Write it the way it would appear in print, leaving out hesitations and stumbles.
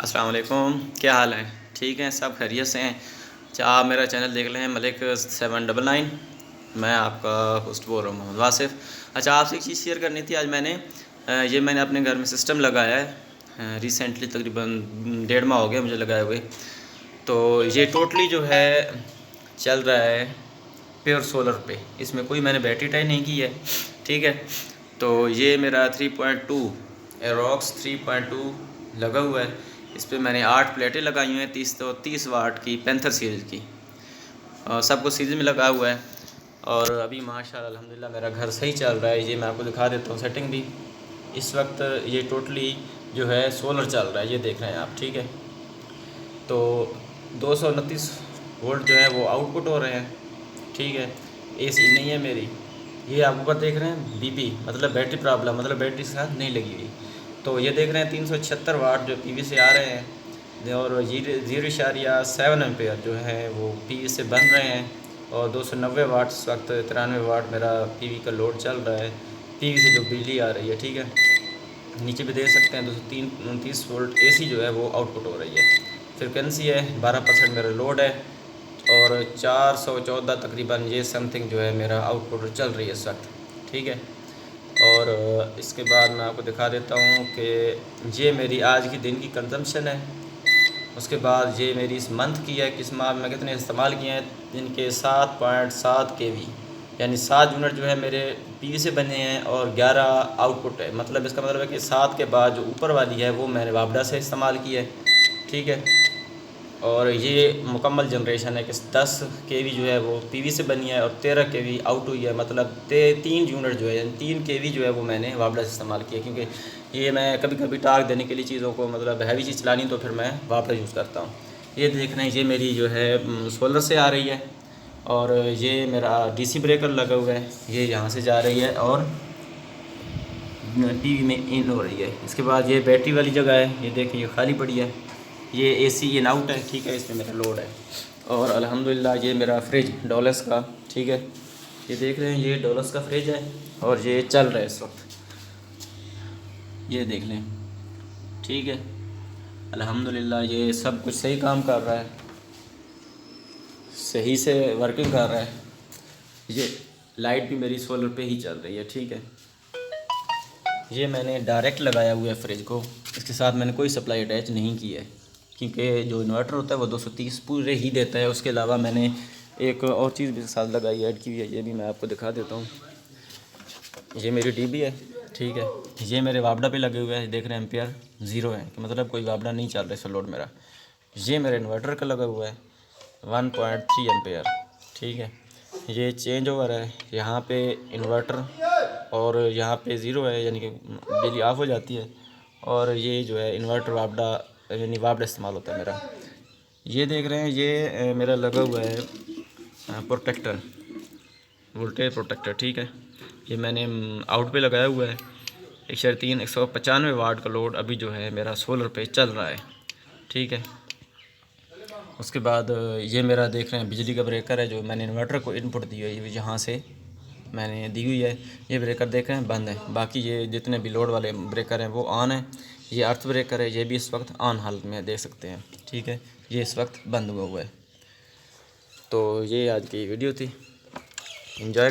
अस्सलाम वालेकुम, क्या हाल है? ठीक हैं, सब खैरियत से हैं। अच्छा, आप मेरा चैनल देख रहे हैं मलिक 799। मैं आपका होस्ट बोल रहा हूँ मोहम्मद वासिफ़। अच्छा, आपसे एक चीज़ शेयर करनी थी। आज मैंने अपने घर में सिस्टम लगाया है। रिसेंटली तकरीबन 1.5 माह हो गया मुझे लगाए हुए। तो ये टोटली जो है चल रहा है प्योर सोलर पे। इसमें कोई मैंने बैटरी टाई नहीं की है, ठीक है। तो ये मेरा 3.2 एरोक्स 3.2 लगा हुआ है। इस पर मैंने 8 प्लेटें लगाई हुई हैं 30 वाट की पैंथर सीरीज़ की। सब कुछ सीरीज़ में लगा हुआ है और अभी माशाल्लाह अल्हम्दुलिल्लाह मेरा घर सही चल रहा है। ये मैं आपको दिखा देता हूँ सेटिंग भी। इस वक्त ये टोटली जो है सोलर चल रहा है, ये देख रहे हैं आप, ठीक है। तो 229 वोल्ट जो है वो आउटपुट हो रहे हैं, ठीक है। एसी नहीं है मेरी। ये आप ऊपर देख रहे हैं बीपी, मतलब बैटरी प्रॉब्लम, मतलब बैटरी के साथ नहीं लगी हुई। तो ये देख रहे हैं 376 वाट जो पीवी से आ रहे हैं और 0.7 एम्पेयर जो है वो पीवी से बन रहे हैं। और 290 वाट इस वक्त 93 वाट मेरा पीवी का लोड चल रहा है, पीवी से जो बिजली आ रही है, ठीक है। नीचे भी देख सकते हैं 229 वोल्ट एसी जो है वो आउटपुट हो रही है। फ्रिक्वेंसी है 12% मेरा लोड है और 414 तकरीबन ये समथिंग जो है मेरा आउटपुट चल रही है इस वक्त, ठीक है। और इसके बाद मैं आपको दिखा देता हूँ कि ये मेरी आज की दिन की कंजम्पशन है। उसके बाद ये मेरी इस मंथ की है कि इस माह में कितने इस्तेमाल किए हैं। इनके 7.7 केवी यानी 7 यूनिट जो है मेरे पीवी से बने हैं और 11 आउटपुट है। मतलब इसका मतलब है कि 7 के बाद जो ऊपर वाली है वो मैंने वापडा से इस्तेमाल की है, ठीक है। और ये मुकम्मल जनरेशन है कि 10 केवी जो है वो पीवी से बनी है और 13 केवी आउट हुई है। मतलब 3 यूनिट जो है यानी 3 केवी जो है वो मैंने वापडा से इस्तेमाल किया, क्योंकि ये मैं कभी कभी टार्क देने के लिए चीज़ों को, मतलब हैवी चीज़ चलानी तो फिर मैं वापडा यूज़ करता हूँ। ये देख रहे हैं, ये मेरी जो है सोलर से आ रही है और ये मेरा डीसी ब्रेकर लगा हुआ है, ये यहाँ से जा रही है और पीवी में इन हो रही है। इसके बाद ये बैटरी वाली जगह है, ये देखिए ये खाली पड़ी है। ये एसी इन आउट है, ठीक है, इसमें मेरा लोड है। और अल्हम्दुलिल्लाह ये मेरा फ्रिज डोलस का, ठीक है। ये देख रहे हैं ये डोलस का फ्रिज है और ये चल रहा है इस वक्त, ये देख लें, ठीक है। अल्हम्दुलिल्लाह ये सब कुछ सही काम कर रहा है, सही से वर्किंग कर रहा है। ये लाइट भी मेरी सोलर पे ही चल रही है, ठीक है। ये मैंने डायरेक्ट लगाया हुआ है फ्रिज को, इसके साथ मैंने कोई सप्लाई अटैच नहीं की है, क्योंकि जो इन्वर्टर होता है वो 230 पूरे ही देता है। उसके अलावा मैंने एक और चीज़ भी साथ लगाई ऐड की हुई है, ये भी मैं आपको दिखा देता हूँ। ये मेरी डीबी है, ठीक है। ये मेरे वापडा पे लगे हुए हैं, देख रहे हैं एम्पियर 0 है, कि मतलब कोई वापडा नहीं चल रहा है लोड मेरा। ये मेरे इन्वर्टर का लगा हुआ है 1.3 एम्पेयर, ठीक है। ये चेंज ओवर है, यहाँ पे इन्वर्टर और यहाँ पे 0 है, यानी कि बिजली ऑफ हो जाती है। और ये जो है इन्वर्टर वापडा, यानी वापडा इस्तेमाल होता है मेरा। ये देख रहे हैं ये मेरा लगा हुआ है प्रोटेक्टर, वोल्टेज प्रोटेक्टर, ठीक है। ये मैंने आउट पे लगाया हुआ है। 195 वाट का लोड अभी जो है मेरा सोलर पे चल रहा है, ठीक है। उसके बाद ये मेरा देख रहे हैं बिजली का ब्रेकर है, जो मैंने इन्वर्टर को इनपुट दी है, ये यहाँ से मैंने दी हुई है। ये ब्रेकर देख रहे हैं बंद है, बाकी ये जितने भी लोड वाले ब्रेकर हैं वो ऑन है। ये अर्थ ब्रेकर है, ये भी इस वक्त ऑन हालत में देख सकते हैं, ठीक है। ये इस वक्त बंद हुआ है। तो ये आज की वीडियो थी, एंजॉय।